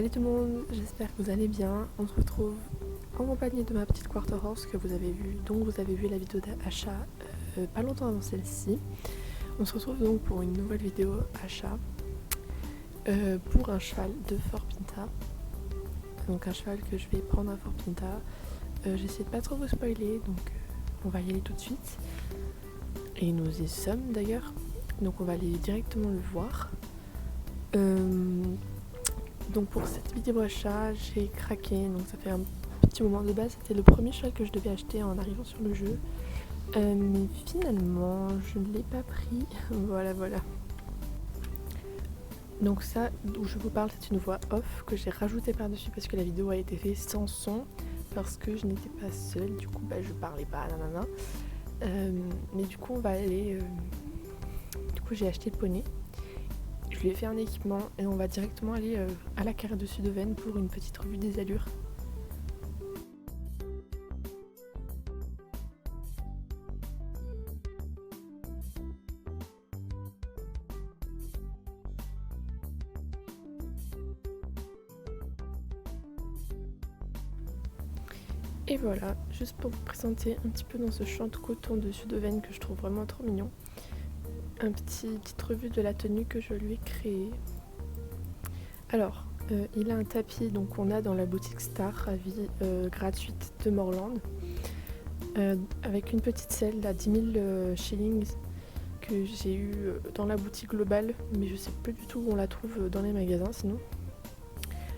Salut tout le monde, j'espère que vous allez bien. On se retrouve en compagnie de ma petite quarter horse que vous avez vu, dont vous avez vu la vidéo d'achat pas longtemps avant celle-ci. On se retrouve donc pour une nouvelle vidéo achat pour un cheval de Fort Pinta. Donc un cheval que je vais prendre à Fort Pinta. J'essaie de pas trop vous spoiler, donc on va y aller tout de suite. Et nous y sommes d'ailleurs, donc on va aller directement le voir. Donc pour cette vidéo achat, j'ai craqué, donc ça fait un petit moment. De base, c'était le premier cheval que je devais acheter en arrivant sur le jeu. Mais finalement, je ne l'ai pas pris. voilà. Donc ça, d'où je vous parle, c'est une voix off que j'ai rajoutée par-dessus parce que la vidéo a été faite sans son, parce que je n'étais pas seule, du coup je parlais pas, nanana. Mais du coup on va aller... Du coup j'ai acheté le poney. Je lui ai fait un équipement et on va directement aller à la carrière de Sud-Auvergne pour une petite revue des allures. Et voilà, juste pour vous présenter un petit peu dans ce champ de coton de Sud-Auvergne que je trouve vraiment trop mignon. Petite revue de la tenue que je lui ai créée. Alors, il a un tapis donc qu'on a dans la boutique Star à vie gratuite de Morland. Avec une petite selle à 10 000 shillings que j'ai eu dans la boutique globale, mais je sais plus du tout où on la trouve dans les magasins sinon.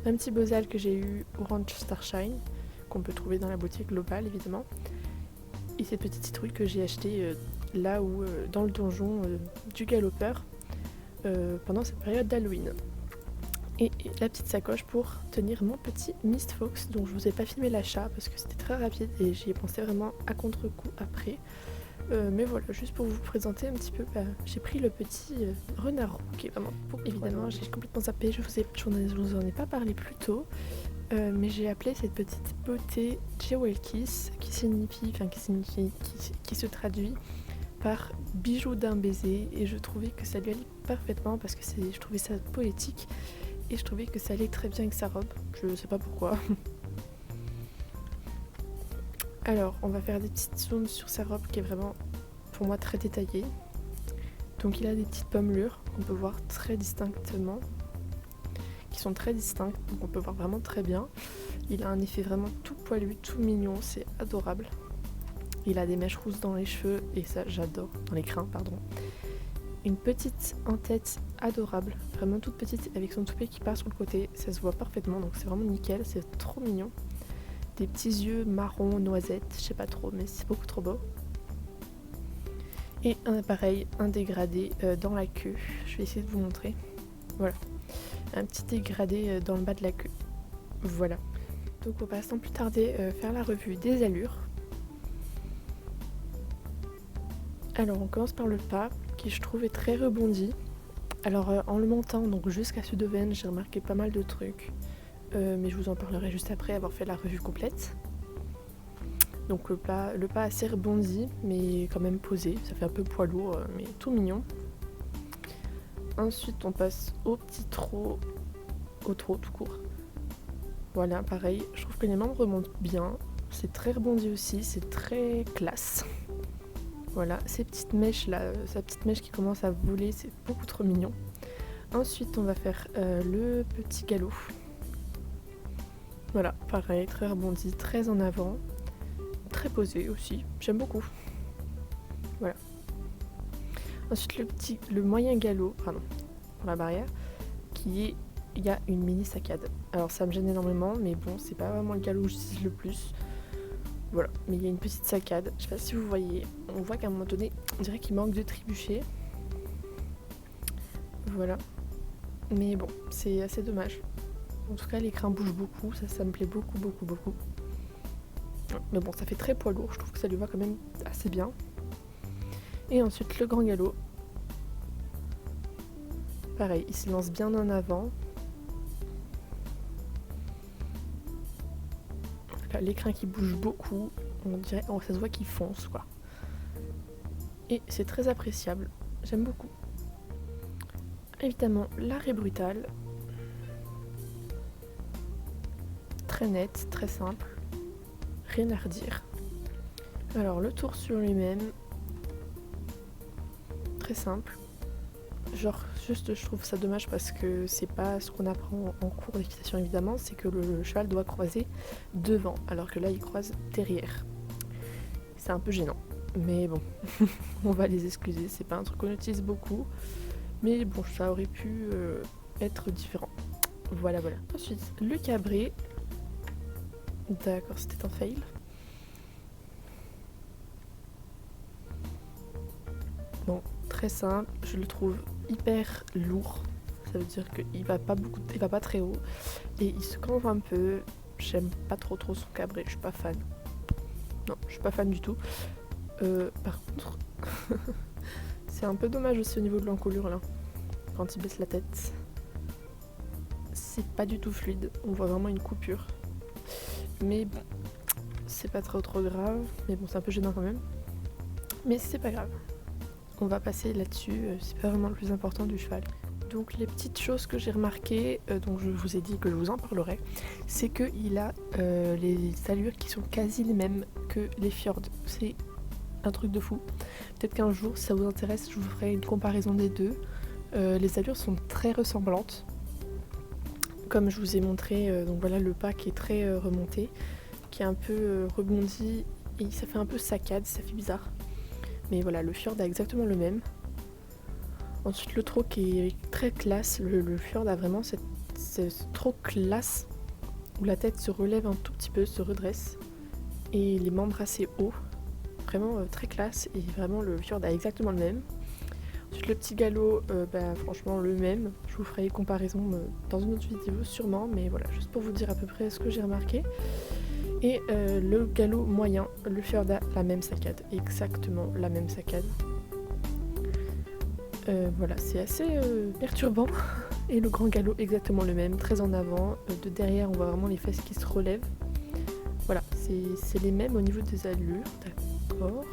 Un petit bozal que j'ai eu Orange Starshine, qu'on peut trouver dans la boutique globale évidemment. Et cette petite citrouille que j'ai achetée là où dans le donjon du galopeur pendant cette période d'Halloween. Et la petite sacoche pour tenir mon petit Mist Fox, dont je vous ai pas filmé l'achat parce que c'était très rapide et j'y ai pensé vraiment à contre-coup après. Mais voilà, juste pour vous présenter un petit peu, j'ai pris le petit renard qui est vraiment beau. Évidemment, j'ai complètement zappé, je vous en ai pas parlé plus tôt, mais j'ai appelé cette petite beauté Jewel Kiss, qui se traduit par bijou d'un baiser, et je trouvais que ça lui allait parfaitement parce que je trouvais ça poétique. Et je trouvais que ça allait très bien avec sa robe, je sais pas pourquoi. Alors, on va faire des petites zooms sur sa robe qui est vraiment, pour moi, très détaillée. Donc il a des petites pommelures qu'on peut voir très distinctement, qui sont très distinctes, donc on peut voir vraiment très bien. Il a un effet vraiment tout poilu, tout mignon, c'est adorable. Il a des mèches rousses dans les cheveux, et ça j'adore, dans les crins, pardon. Une petite en-tête adorable, vraiment toute petite avec son toupet qui part sur le côté, ça se voit parfaitement donc c'est vraiment nickel, c'est trop mignon. Des petits yeux marron, noisette, je sais pas trop mais c'est beaucoup trop beau. Et un dégradé dans la queue, je vais essayer de vous montrer. Voilà, un petit dégradé dans le bas de la queue. Voilà. Donc on va sans plus tarder faire la revue des allures. Alors on commence par le pas, qui je trouve est très rebondi. Alors en le montant donc jusqu'à Sud-Auvergne, j'ai remarqué pas mal de trucs, mais je vous en parlerai juste après avoir fait la revue complète. Donc le pas assez rebondi, mais quand même posé, ça fait un peu poids lourd, mais tout mignon. Ensuite on passe au petit trot, au trot tout court. Voilà, pareil, je trouve que les membres remontent bien, c'est très rebondi aussi, c'est très classe. Voilà, ces petites mèches là, sa petite mèche qui commence à voler, c'est beaucoup trop mignon. Ensuite, on va faire le petit galop. Voilà, pareil, très rebondi, très en avant, très posé aussi, j'aime beaucoup. Voilà. Ensuite, le moyen galop, pardon, pour la barrière, il y a une mini saccade. Alors ça me gêne énormément, mais bon, c'est pas vraiment le galop où j'utilise le plus. Voilà, mais il y a une petite saccade, je sais pas si vous voyez, on voit qu'à un moment donné, on dirait qu'il manque de trébuchet. Voilà, mais bon, c'est assez dommage. En tout cas, l'écran bouge beaucoup, ça me plaît beaucoup. Mais bon, ça fait très poids lourd, je trouve que ça lui va quand même assez bien. Et ensuite, le grand galop. Pareil, il se lance bien en avant. L'écran qui bouge beaucoup, ça se voit qu'il fonce quoi. Et c'est très appréciable, j'aime beaucoup. Évidemment, l'arrêt brutal. très nette, très simple, rien à redire. Alors le tour sur lui-même, très simple. Genre juste je trouve ça dommage parce que c'est pas ce qu'on apprend en cours d'équitation évidemment, c'est que le cheval doit croiser devant alors que là il croise derrière. C'est un peu gênant, mais bon, on va les excuser, c'est pas un truc qu'on utilise beaucoup, mais bon ça aurait pu être différent. Voilà. Ensuite le cabré, d'accord c'était un fail. Bon, très simple, je le trouve hyper lourd, ça veut dire qu'il va pas très haut et il se cambre un peu. J'aime pas trop son cabré, je suis pas fan. Non, je suis pas fan du tout. Par contre, c'est un peu dommage aussi au niveau de l'encolure là, quand il baisse la tête. C'est pas du tout fluide, on voit vraiment une coupure. Mais bon, c'est pas trop grave, mais bon c'est un peu gênant quand même. Mais c'est pas grave. On va passer là-dessus, c'est pas vraiment le plus important du cheval. Donc les petites choses que j'ai remarquées, dont je vous ai dit que je vous en parlerai, c'est qu'il a les allures qui sont quasi les mêmes que les fjords. C'est un truc de fou. Peut-être qu'un jour, si ça vous intéresse, je vous ferai une comparaison des deux. Les allures sont très ressemblantes. Comme je vous ai montré, donc voilà le pas qui est très remonté, qui est un peu rebondi, et ça fait un peu saccade, ça fait bizarre. Mais voilà, le fjord a exactement le même. Ensuite, le trot qui est très classe. Le fjord a vraiment ce trot classe où la tête se relève un tout petit peu, se redresse. Et les membres assez hauts. Vraiment très classe. Et vraiment, le fjord a exactement le même. Ensuite, le petit galop, franchement, le même. Je vous ferai une comparaison dans une autre vidéo, sûrement. Mais voilà, juste pour vous dire à peu près ce que j'ai remarqué. Et le galop moyen, le fjord a la même saccade, exactement la même saccade. Voilà, c'est assez perturbant. Et le grand galop exactement le même, très en avant. De derrière, on voit vraiment les fesses qui se relèvent. Voilà, c'est les mêmes au niveau des allures, d'accord.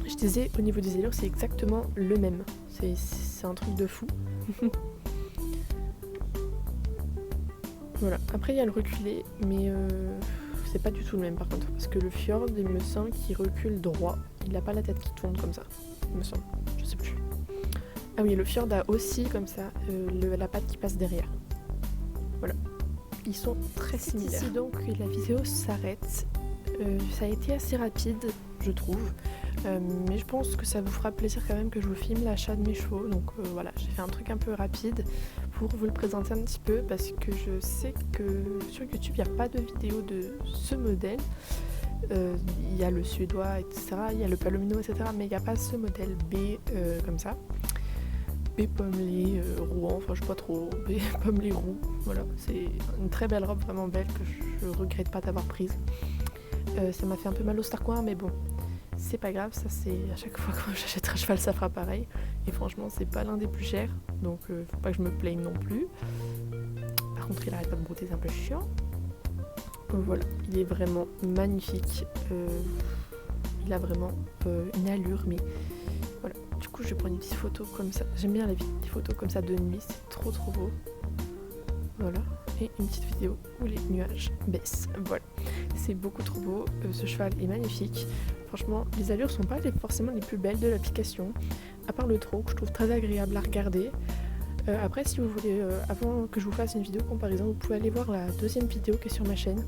Je disais, au niveau des allures, c'est exactement le même. C'est un truc de fou. Voilà, après il y a le reculé, mais c'est pas du tout le même par contre, parce que le fjord, il me semble qu'il recule droit, il n'a pas la tête qui tourne comme ça, il me semble, je sais plus. Ah oui, le fjord a aussi comme ça la patte qui passe derrière. Voilà, ils sont très similaires. C'est ici donc que la vidéo s'arrête. Ça a été assez rapide, je trouve. Mais je pense que ça vous fera plaisir quand même que je vous filme l'achat de mes chevaux. Donc voilà, j'ai fait un truc un peu rapide pour vous le présenter un petit peu parce que je sais que sur YouTube, il n'y a pas de vidéo de ce modèle. Il y a le suédois, etc. Il y a le palomino, etc. Mais il n'y a pas ce modèle B comme ça. B pommelé, Rouen, enfin je sais pas trop, B pommelé roux. Voilà, c'est une très belle robe, vraiment belle que je regrette pas d'avoir prise. Ça m'a fait un peu mal au starcoin, mais bon. C'est pas grave, ça c'est à chaque fois que j'achète un cheval ça fera pareil. Et franchement c'est pas l'un des plus chers, donc faut pas que je me plaigne non plus. Par contre il arrête pas de brouter, c'est un peu chiant. Voilà, il est vraiment magnifique. Il a vraiment une allure, mais voilà. Du coup je vais prendre une petite photo comme ça. J'aime bien les petites photos comme ça de nuit, c'est trop beau. Voilà, et une petite vidéo où les nuages baissent. Voilà, c'est beaucoup trop beau. Ce cheval est magnifique. Franchement, les allures sont pas forcément les plus belles de l'application, à part le trot que je trouve très agréable à regarder. Après, si vous voulez, avant que je vous fasse une vidéo comparaison, vous pouvez aller voir la deuxième vidéo qui est sur ma chaîne,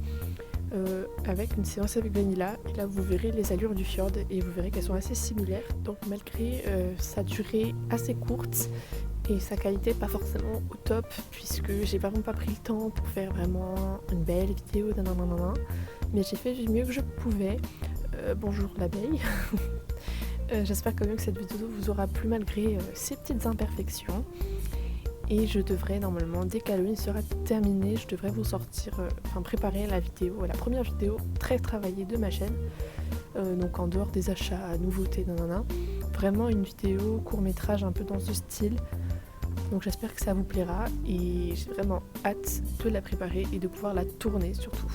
avec une séance avec Vanilla. Et là, vous verrez les allures du fjord et vous verrez qu'elles sont assez similaires. Donc, malgré sa durée assez courte et sa qualité pas forcément au top, puisque j'ai vraiment pas pris le temps pour faire vraiment une belle vidéo, mais j'ai fait du mieux que je pouvais. Bonjour l'abeille. J'espère quand même que cette vidéo vous aura plu malgré ces petites imperfections. Et je devrais normalement, dès qu'Halloween sera terminé, je devrais vous sortir, préparer la vidéo, la première vidéo très travaillée de ma chaîne. Donc en dehors des achats, nouveautés, vraiment une vidéo court-métrage un peu dans ce style. Donc j'espère que ça vous plaira et j'ai vraiment hâte de la préparer et de pouvoir la tourner surtout.